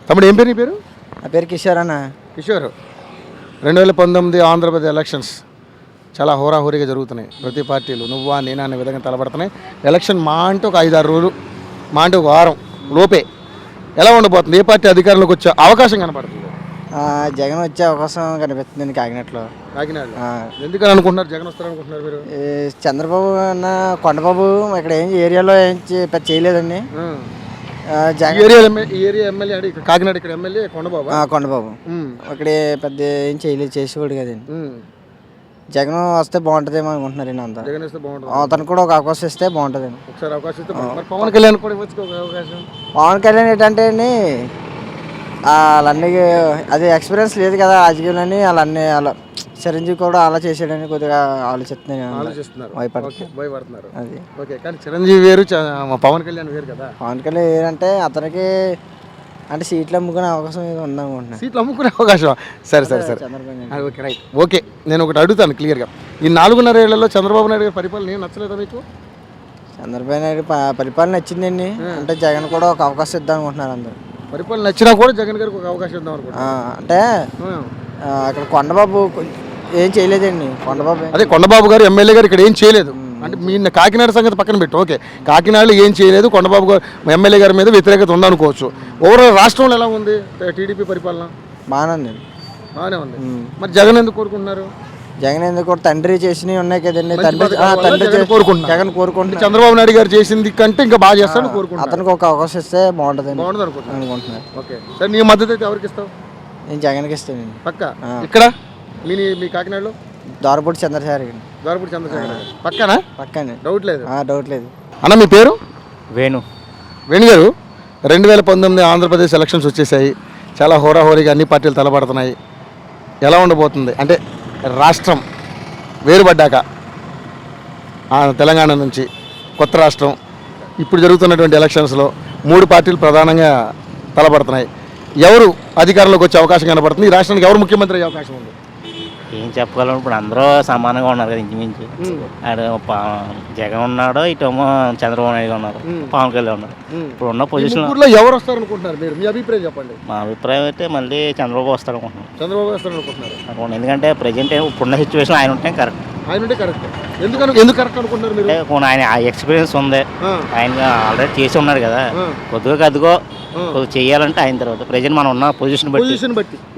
తమ్ముడు ఏం పేరు నీ పేరు? నా పేరు కిషోర్ అన్న. కిషోర్, 2019 ఆంధ్రప్రదేశ్ ఎలక్షన్స్ చాలా హోరాహోరీగా జరుగుతున్నాయి. ప్రతి పార్టీలు నువ్వా నేనా అనే విధంగా తలపడుతున్నాయి. ఎలక్షన్ మా అంటే ఒక 5-6 రోజులు, మా అంటే ఒక వారం లోపే ఎలా ఉండబోతుంది? ఏ పార్టీ అధికారంలోకి వచ్చే అవకాశం కనపడుతుంది? జగన్ వచ్చే అవకాశం కనిపిస్తుంది కాకినాడలో. కాకినాడలో ఎందుకని అనుకుంటున్నారు జగన్ వస్తారనుకుంటున్నారు మీరు? చంద్రబాబు అన్న కొండబాబు ఇక్కడ ఏరియాలో ఏం పెద్ద చేయలేదండి. ఏరియా ఎమ్మెల్యే కాకినాడ, ఇక్కడ ఎమ్మెల్యే కొండబాబు. కొండబాబు ఇక్కడ పెద్ద ఏం చేయలేదు, చేసేవాడు కదండి. జగన్ వస్తే బాగుంటుందేమో అనుకుంటున్నారండి అందరూ. జగన్ వస్తే బాగుంటుంది, అతను కూడా ఒక అవకాశం ఇస్తే బాగుంటుంది. ఒకసారి అవకాశం ఇస్తే పవన్ కళ్యాణ్ కూడా ఇవ్వచ్చు అవకాశం. పవన్ కళ్యాణ్ ఏంటంటే అండి వాళ్ళన్నీ అది ఎక్స్పీరియన్స్ లేదు కదా రాజకీయాలని. వాళ్ళన్నీ అలా చిరంజీవి కూడా అలా చేసాడని కొద్దిగా ఆలోచిస్తున్నారు. భయపడుతున్నారు. అది ఓకే, కానీ చిరంజీవి వేరు, పవన్ కళ్యాణ్ వేరు కదా. పవన్ కళ్యాణ్ వేరంటే అతనికి అంటే సీట్లు అమ్ముకునే అవకాశం ఏదో ఉందనుకుంటున్నాను. సీట్లు అమ్ముకునే అవకాశం. సరే సరే సరే, ఓకే రైట్. ఓకే, నేను ఒకటి అడుగుతాను క్లియర్గా. ఈ 4.5 ఏళ్లలో చంద్రబాబు నాయుడు గారి పరిపాలన ఏం నచ్చలేదా మీకు? చంద్రబాబు నాయుడు పరిపాలన నచ్చిందండి. అంటే జగన్ కూడా ఒక అవకాశం ఇద్దాం అనుకుంటున్నారు అందరు. పరిపాలన నచ్చినా కూడా జగన్ గారికి ఒక అవకాశం ఇద్దాం అనుకుంటున్నారు. అంటే అక్కడ కొండబాబు ఏం చేయలేదండి. కొండబాబు అదే కొండబాబు గారు ఎమ్మెల్యే గారు ఇక్కడ ఏం చేయలేదు అంటే మీ కాకినాడ సంగతి పక్కన పెట్టు. ఓకే, కాకినాడలో ఏం చేయలేదు, కొండబాబు గారు ఎమ్మెల్యే గారి మీద వ్యతిరేకత ఉందనుకోవచ్చు. ఓవరాల్ రాష్ట్రంలో ఎలా ఉంది టీడీపీ పరిపాలన? బాగానే ఉంది. బాగానే ఉంది. మరి జగన్ ఎందుకు కోరుకుంటున్నారు? జగన్ ఎందుకు తండ్రి చేసినవి ఉన్నాయి కదండి. జగన్ కోరుకుంటున్నారు. చంద్రబాబు నాయుడు గారు చేసింది కంటే ఇంకా బాగా చేస్తాను కోరుకుంటున్నారు. అతనికి ఒక అవకాశం ఇస్తే బాగుంటుంది అనుకుంటున్నారు. ఓకే సార్, నీ మద్దతు అయితే ఎవరికి ఇస్తావు? నేను జగన్కి ఇస్తానండి. పక్క. ఇక్కడ మీ కాకినాడలో దోరపూడి చంద్రశేఖర్. పక్కనా? పక్కనే, డౌట్ లేదు. డౌట్ లేదు. అన్న మీ పేరు? వేణు. వేణు గారు, 2019 ఆంధ్రప్రదేశ్ ఎలక్షన్స్ వచ్చేసాయి. చాలా హోరాహోరీగా అన్ని పార్టీలు తలపడుతున్నాయి. ఎలా ఉండబోతుంది అంటే రాష్ట్రం వేరుపడ్డాక తెలంగాణ నుంచి కొత్త రాష్ట్రం ఇప్పుడు జరుగుతున్నటువంటి ఎలక్షన్స్లో 3 పార్టీలు ప్రధానంగా తలపడుతున్నాయి. ఎవరు అధికారంలోకి వచ్చే అవకాశం కనబడుతుంది? ఈ రాష్ట్రానికి ఎవరు ముఖ్యమంత్రి అయ్యే అవకాశం ఉంది? ఏం చెప్పగలం, ఇప్పుడు అందరూ సమానంగా ఉన్నారు కదా. ఇంచుమించు ఆడు జగన్ ఉన్నాడు, ఇటేమో చంద్రబాబు నాయుడు ఉన్నారు, పవన్ కళ్యాణ్ ఉన్నారు. ఇప్పుడు ఉన్న పొజిషన్ ఎవరు వస్తారు అనుకుంటున్నారు మీరు? మీ అభిప్రాయం చెప్పండి. మా అభిప్రాయం అయితే మళ్ళీ చంద్రబాబు వస్తారు అనుకుంటున్నాను. చంద్రబాబు వస్తారు అనుకుంటున్నారు. ఎందుకంటే ప్రజెంట్ ఇప్పుడున్న సిచ్యువేషన్ ఆయన ఉంటే కరెక్ట్. ఆయన ఉంటే కరెక్ట్. ఎందుకు కరెక్ట్ అనుకుంటున్నారు మీరు? అంటే ఆయన ఎక్స్పీరియన్స్ ఉంది, ఆయన ఆల్రెడీ చేసి ఉన్నారు కదా. కొద్దిగా అదిగో చేయాలంటే ఆయన తర్వాత ప్రజెంట్ మనం ఉన్న పొజిషన్ బట్టి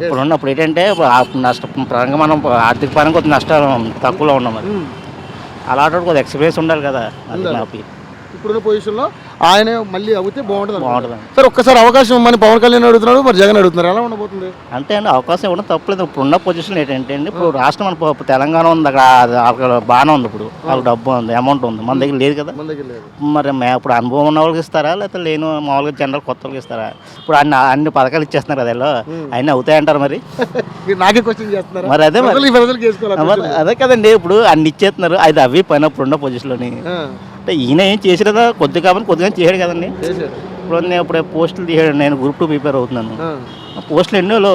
ఇప్పుడు ఉన్నప్పుడు ఏంటంటే నష్టం పరంగా మనం ఆర్థిక పరంగా కొద్దిగా నష్టాలు తక్కువలో ఉన్నాం. అది అలాంటి కొద్దిగా ఎక్స్పీరియన్స్ ఉండాలి కదా. ఇప్పుడున్న పొజిషన్లో ఆయన మళ్ళీ అవుతే బాగుంటుంది. సార్, ఒక్కసారి అవకాశం ఇవ్వమని పవన్ కళ్యాణ్ అడుగుతున్నాడు, మరి జగన్ అడుగుతున్నారు. ఎలా ఉండబోతుంది? అంతే అండి, అవకాశం ఇవ్వడం తప్పలేదు. ఇప్పుడున్న పొజిషన్ ఏంటంటే అండి, ఇప్పుడు రాష్ట్రం మన తెలంగాణ ఉంది, అక్కడ బాగానే ఉంది. ఇప్పుడు వాళ్ళకి డబ్బు ఉంది, అమౌంట్ ఉంది, మన దగ్గర లేదు కదా. మరి ఇప్పుడు అనుభవం ఉన్న వాళ్ళకి ఇస్తారా, లేకపోతే లేని మామూలుగా జనరల్ కొత్త వాళ్ళకి ఇస్తారా? ఇప్పుడు అన్ని పథకాలు ఇచ్చేస్తున్నారు కదా, వీళ్ళు అన్నీ అవుతాయంటారు. మరి నాకే క్వశ్చన్ చేస్తున్నారు. మరి అదే కదండి, ఇప్పుడు అన్ని ఇచ్చేస్తున్నారు. అది అవి పైన ఇప్పుడున్న పొజిషన్లోని అంటే ఈయన ఏం చేసినదా కొద్దిగా కాబట్టి కొద్దిగా చేశాడు కదండి. ఇప్పుడు నేను ఇప్పుడు పోస్టులు తీసాడు, నేను గ్రూప్ 2 ప్రిపేర్ అవుతున్నాను. పోస్టులు ఎన్నోలో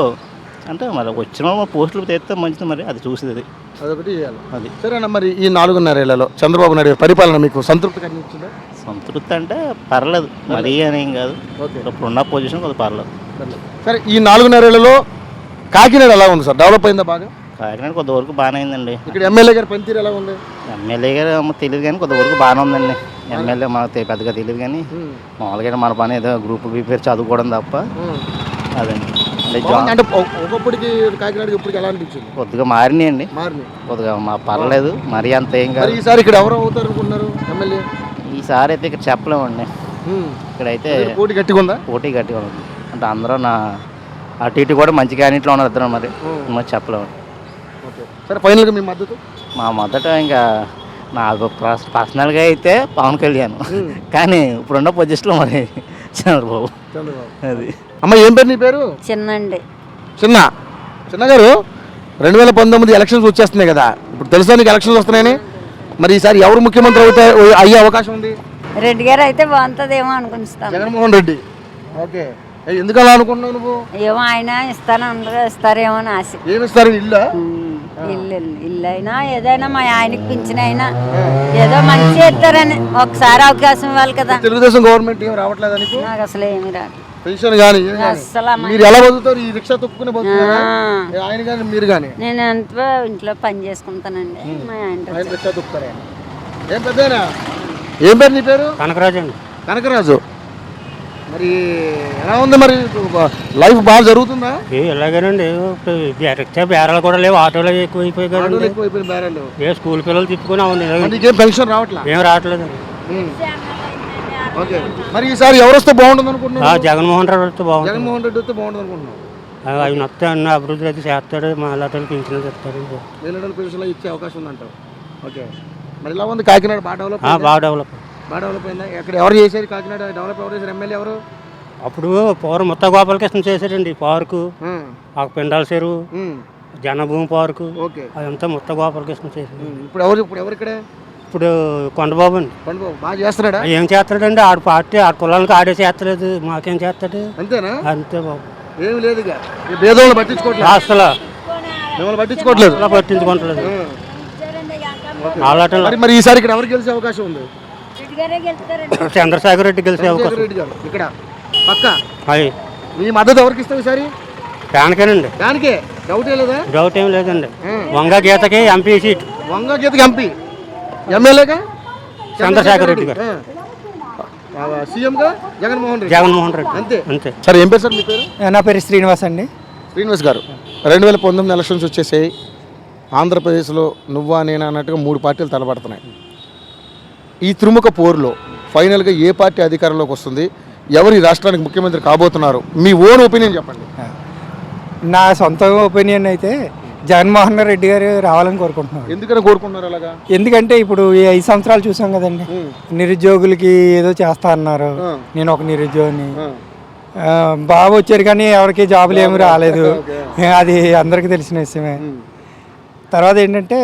అంటే మరి వచ్చిన పోస్టులు తెస్తే మంచిది. మరి అది చూసేది అదొకటి అది. సరేనా, మరి ఈ 4.5 ఏళ్లలో చంద్రబాబు నాయుడు పరిపాలన మీకు సంతృప్తి కలిగించిందా? సంతృప్తి అంటే పర్లేదు, మరీ అని ఏం కాదు. ఇప్పుడున్న పొజిషన్ కొద్దిగా పర్లేదు. సరే, ఈ 4.5 ఏళ్లలో కాకినాడ ఎలా ఉంది సార్? డెవలప్ అయిందా బాగా? కాకినాడ కొంతవరకు బాగానే అయిందండి. ఇక్కడ ఎమ్మెల్యే గారి పనితీరు ఎలా ఉంది? ఎమ్మెల్యే గారు తెలియదు కానీ కొంతవరకు బాగానే ఉందండి. ఎమ్మెల్యే మాకు పెద్దగా తెలియదు కానీ మామూలుగా మన పని ఏదో గ్రూప్ ప్రిపేర్ చదువుకోవడం తప్ప అదండి. అంటే ఒకప్పటికి కాకినాడకి ఇప్పటికి ఎలా అనిపించింది? కొద్దిగా మారినాయండి, కొద్దిగా పర్లేదు, మరీ అంత ఏం కాదు. ఈసారి ఇక్కడ ఎవరు అవుతారు అనుకుంటున్నారు ఎమ్మెల్యే? ఈసారి అయితే ఇక్కడ చెప్పలేమండి. ఇక్కడైతే పోటీ గట్టిగా ఉంది. అంటే అందరూ అటు ఇటు కూడా మంచి క్యాండిడేట్లు ఉన్నారు ఇద్దరు. మరి చెప్పలేము. సరే, ఫైనల్గా మీ మద్దతు? మా మద్దతు ఇంకా నా పర్సనల్గా అయితే పవన్ కళ్యాణ్, కానీ ఇప్పుడున్న పొజిషన్లో మరి చంద్రబాబు. అది అమ్మ, ఏం పేరు నీ పేరు? చిన్న గారు, 2019 ఎలక్షన్స్ వచ్చేస్తున్నాయి కదా. ఇప్పుడు తెలుసా నీకు ఎలక్షన్స్ వస్తున్నాయని? మరి ఈసారి ఎవరు ముఖ్యమంత్రి అయ్యే అవకాశం ఉంది? రెడ్డి గారు అయితే బాగుంటుందేమో అనుకుంటాను. జగన్మోహన్ రెడ్డి. ఓకే, ఎందుకు అలా అనుకుంటున్నావు నువ్వు? ఏమో ఆయన ఇస్తారేమో అని ఆశ. ఏమి ఇస్తారు? ఇల్లు అయినా ఏదైనా మా ఆయనకి పింఛన్ అయినా ఏదో మంచి ఇస్తారని ఒకసారి అవకాశం ఇవ్వాలి కదా. తెలుగుదేశం గవర్నమెంట్ ఏం రావట్లేదు? నాకు అసలు ఏమి రాదు. పెన్షన్ కానీ అస్సలు మీరు ఎలా బతుకుతారు? ఈ రిక్షా తొక్కుని బతుకుతారా? ఆయన కానీ మీరు కానీ? నేను ఎంతో ఇంట్లో పని చేసుకుంటానండి. మా ఆయన ఆయన రిక్షా తొక్కుతారా? ఏం పెద్దనా? ఏం పేరు నీ పేరు? కనకరాజు అండి. కనకరాజు. మరి ఎలా ఉంది మరి లైఫ్ బాగా జరుగుతుందా? ఎలాగేనండి రిక్షా బేరాలు కూడా లేవు, ఆటోలో ఎక్కువైపోయి ఆటోలు ఎక్కువైపోయిన బేరాలు. స్కూల్ పిల్లలు తిప్పుకొని అవును నీకేం పెన్షన్ రావట్లా? ఏం రావట్లేదు. ఓకే. మరి ఈసారి ఎవరు వస్తే బాగుంటుంది అనుకుంటున్నారు? జగన్మోహన్ రెడ్డి వస్తే బాగుంటుంది. జగన్మోహన్ రెడ్డి వస్తే బాగుంటుంది అనుకుంటున్నాను. అవి నొత్తే అన్న అభివృద్ధి అయితే చేస్తాడు, మా అలాంటి పింఛన్లు చెప్తాడు. వేలడల పెన్షన్లు ఇచ్చే అవకాశం ఉందంటావు. ఓకే. మరి ఇలా ఉంది కాకినాడ బాగా డెవలప్ బాగా డెవలప్ బాగా డెవలప్ అయిందా? ఎక్కడ ఎవరు చేశారు కాకినాడ డెవలప్? ఎవరు చేశారు? ఎమ్మెల్యే ఎవరు? అప్పుడు పౌరు ముత్త గోపాలకృష్ణ చేశాడండి. పార్కు, ఆ పిండాల చెరువు, జనభూమి పార్కు, ఓకే, అదంతా ముత్త గోపాలకృష్ణ చేశాడు. ఇప్పుడు ఎవరు ఇక్కడ? ఇప్పుడు కొండబాబు అండి. కొండబాబు బాగా చేస్తున్నాడా? ఏం చేస్తాడండి? ఆడ పార్టీ ఆడ కులానికి ఆడే చేస్తలేదు, మాకేం చేస్తాడు? అంతేనా? అంతే బాబు. ఏమి లేదు ఇక భేదవాళ్ళు పట్టించుకోవట్లేదు. అసలు మిమ్మల్ని పట్టించుకోవట్లేదు. అలా పట్టించుకుంటలేదు. మరి ఈసారి ఇక్కడ ఎవరు గెలిచే అవకాశం ఉంది? చంద్రశేఖర్ రెడ్డి గెలిచే అవకాశం. రెడ్డి గారు ఇక్కడ పక్క. అవి మీ మద్దతు ఎవరికి ఇస్తావు ఈసారి? దానికేనండి. దానికే డౌట్ లేదా? డౌట్ ఏం లేదండి. వంగ గీతకి ఎంపీ సీట్. వంగ గీతకి ఎంపీ. ఎమ్మెల్యేగా చంద్రశేఖర్ రెడ్డి గారు. సీఎంగా జగన్మోహన్ రెడ్డి. జగన్మోహన్ రెడ్డి. అంతే అంతే. సరే ఏం పేరు సార్ మీ పేరు? నా పేరు శ్రీనివాస్ అండి. శ్రీనివాస్ గారు, 2019 ఎలక్షన్స్ వచ్చేసాయి. ఆంధ్రప్రదేశ్లో నువ్వా నేనా అన్నట్టుగా 3 పార్టీలు తలపడుతున్నాయి. ఈ త్రిముఖ పోరులో ఫైనల్గా ఏ పార్టీ అధికారంలోకి వస్తుంది? ఎవరు ఈ రాష్ట్రానికి ముఖ్యమంత్రి కాబోతున్నారు? మీ ఓన్ ఒపీనియన్ చెప్పండి. నా సొంత ఒపీనియన్ అయితే జగన్మోహన్ రెడ్డి గారు రావాలని కోరుకుంటున్నాను. ఎందుకని కోరుకుంటున్నారు అలాగా? ఎందుకంటే ఇప్పుడు ఈ 5 సంవత్సరాలు చూసాం కదండి, నిరుద్యోగులకి ఏదో చేస్తా అన్నారు. నేను ఒక నిరుద్యోగిని. బాబు వచ్చారు కానీ ఎవరికి జాబులు ఏమి రాలేదు, అది అందరికీ తెలిసిన విషయమే. తర్వాత ఏంటంటే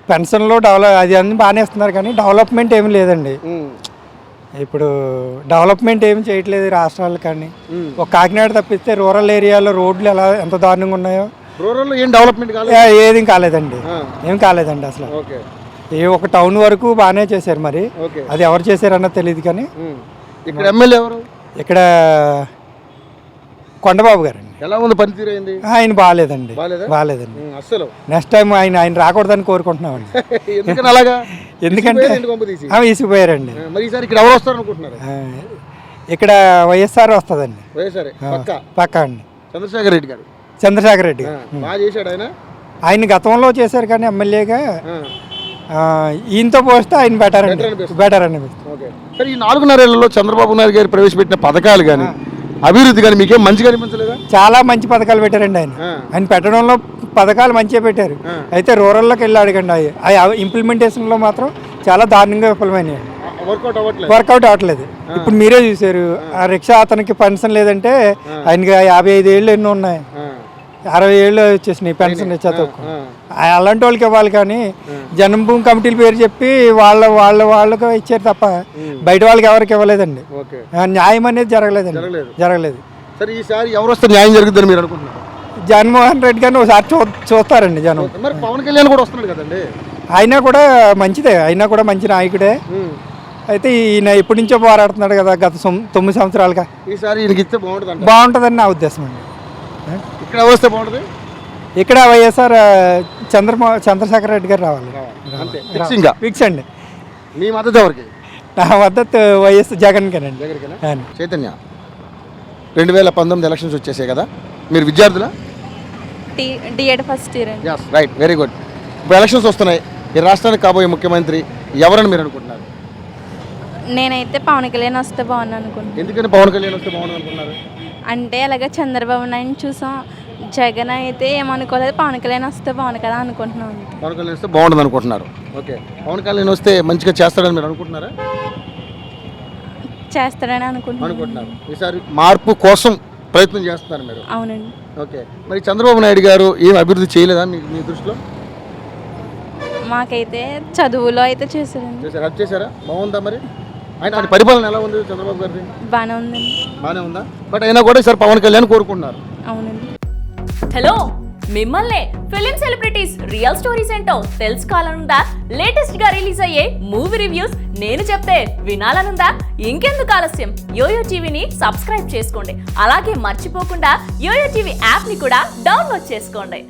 పెన్షన్లో అది అన్ని బాగానే ఇస్తున్నారు కానీ డెవలప్మెంట్ ఏమి లేదండి. ఇప్పుడు డెవలప్మెంట్ ఏమి చేయట్లేదు రాష్ట్రాలు. కానీ ఒక కాకినాడ తప్పిస్తే రూరల్ ఏరియాలో రోడ్లు ఎంత దారుణంగా ఉన్నాయో. రూరల్లో ఏం డెవలప్మెంట్ ఏది కాలేదండి, ఏం కాలేదండి అసలు. ఒక టౌన్ వరకు బాగానే చేశారు, మరి అది ఎవరు చేశారన్నది తెలియదు. కానీ ఇక్కడ ఎమ్మెల్యే ఎవరు? ఇక్కడ కొండబాబు గారు అండి. ఎలా ఉంది పనితీరు? అయింది ఆయన బాగాలేదండి, బాగాలేదండి. అసలు నెక్స్ట్ టైం ఆయన రాకూడదని కోరుకుంటున్నామండి. ఎందుకని అలాగా? ఎందుకంటే ఈసిపోయారండి. మరి ఈసారి ఇక్కడ ఎవరు వస్తారు అనుకుంటున్నారు? ఇక్కడ వైఎస్ఆర్ వస్తుందండి. వైఎస్ఆర్ పక్క అండి. చంద్రశేఖర్ రెడ్డి గారు. చంద్రశేఖర్ రెడ్డి బాగా చేశాడు ఆయన. ఆయన గతంలో చేశారు కానీ ఎమ్మెల్యేగా. ఈయనతో పోస్తే ఆయన బెటర్ అనిపిస్తుంది. సరే ఈ 4.5 ఏళ్లలో చంద్రబాబు నాయుడు గారు ప్రవేశపెట్టిన పథకాలు కానీ అభివృద్ధి కానీ మీకేం మంచిగా అనిపించలేదా? చాలా మంచి పథకాలు పెట్టారండి ఆయన పెట్టడంలో పథకాలు మంచిగా పెట్టారు. అయితే రూరల్లోకి వెళ్ళి అడగండి, అవి ఇంప్లిమెంటేషన్లో మాత్రం చాలా దారుణంగా విఫలమైనవి. వర్కౌట్ అవ్వట్లేదు. ఇప్పుడు మీరే చూసారు, ఆ రిక్షా అతనికి పెన్షన్ లేదంటే ఆయనకి 55 ఏళ్ళు ఎన్నో ఉన్నాయి, 60 ఏళ్ళు వచ్చేసినాయి పెన్షన్ రిక్షా తక్కువ. అలాంటి వాళ్ళకి ఇవ్వాలి కానీ జన్మభూమి కమిటీల పేరు చెప్పి వాళ్ళకి ఇచ్చారు తప్ప బయట వాళ్ళకి ఎవరికి ఇవ్వలేదండి. న్యాయం అనేది జరగలేదు. సరే ఈసారి ఎవరు వస్తే న్యాయం జరుగుతుందని మీరు అనుకుంటున్నారు? జగన్మోహన్ రెడ్డి గారిని ఒకసారి చూస్తారండి జనం. మరి పవన్ కళ్యాణ్ కూడా వస్తున్నాడు కదండి. అయినా కూడా మంచిదే, అయినా కూడా మంచి నాయకుడే. అయితే ఈయన ఎప్పటి నుంచో పోరాడుతున్నాడు కదా, గత 9 సంవత్సరాలుగా. ఈసారి ఈయనకి ఇస్తే బాగుంటుందని నా ఉద్దేశం అండి. ఇక్కడ వస్తే బాగుంటుంది. ఇక్కడ వైఎస్ఆర్ చంద్రశేఖర్ రెడ్డి గారు రావాలి. ఫిక్స్ అండి. మీ మద్దతు ఎవరికి? నా మద్దతు వైఎస్ జగన్కేనండి. చైతన్య, 2019 ఎలక్షన్స్ వచ్చేసాయి కదా, మీరు విద్యార్థులా? డిఎడ్ ఫస్ట్ ఇయర్ అండి. Right, very good. ఇప్పుడు ఎలక్షన్స్ వస్తున్నాయి. ఈ రాష్ట్రానికి కాబోయే ముఖ్యమంత్రి ఎవరని మీరు అనుకుంటున్నారు? నేనైతే పవన్ కళ్యాణ్ వస్తే బాగుంది అనుకుంటున్నాను. ఎందుకని పవన్ కళ్యాణ్ వస్తే బాగుంది అనుకున్నారు? అంటే అలాగే చంద్రబాబు నాయుడు చూసాం, జగన్ అయితే ఏమనుకోలేదు, పవన్ కళ్యాణ్ వస్తే బాగుంది కదా అనుకుంటున్నాను. పవన్ కళ్యాణ్ వస్తే బాగుంటుంది అనుకుంటున్నారు. ఓకే, పవన్ కళ్యాణ్ వస్తే మంచిగా చేస్తాడని మీరు అనుకుంటున్నారా? చేస్తాడని అనుకుంటున్నారు. ఈసారి మార్పు కోసం ప్రయత్నం చేస్తున్నారు మీరు? అవునండి. ఓకే, మరి చంద్రబాబు నాయుడు గారు ఏం అభివృద్ధి చేయలేదా మీ దృష్టిలో? మాకైతే చదువులో అయితే చేశారండి. చేశారా? బాగుందా? మరి ఆయన పరిపాలన ఎలా ఉంది చంద్రబాబు గారిది? బాగానే ఉందండి. బాగానే ఉందా? బట్ అయినా కూడా ఈసారి పవన్ కళ్యాణ్ కోరుకుంటున్నారు. అవునండి. హలో, మిమ్మల్నే ఫిలిం సెలబ్రిటీస్ రియల్ స్టోరీస్ ఏంటో తెలుసుకోవాలనుందా? లేటెస్ట్ గా రిలీజ్ అయ్యే మూవీ రివ్యూస్ నేను చెప్తే వినాలనుందా? ఇంకెందుకు ఆలస్యం, యోయో టీవీని సబ్స్క్రైబ్ చేసుకోండి. అలాగే మర్చిపోకుండా యోయో టీవీ యాప్ ని కూడా డౌన్లోడ్ చేసుకోండి.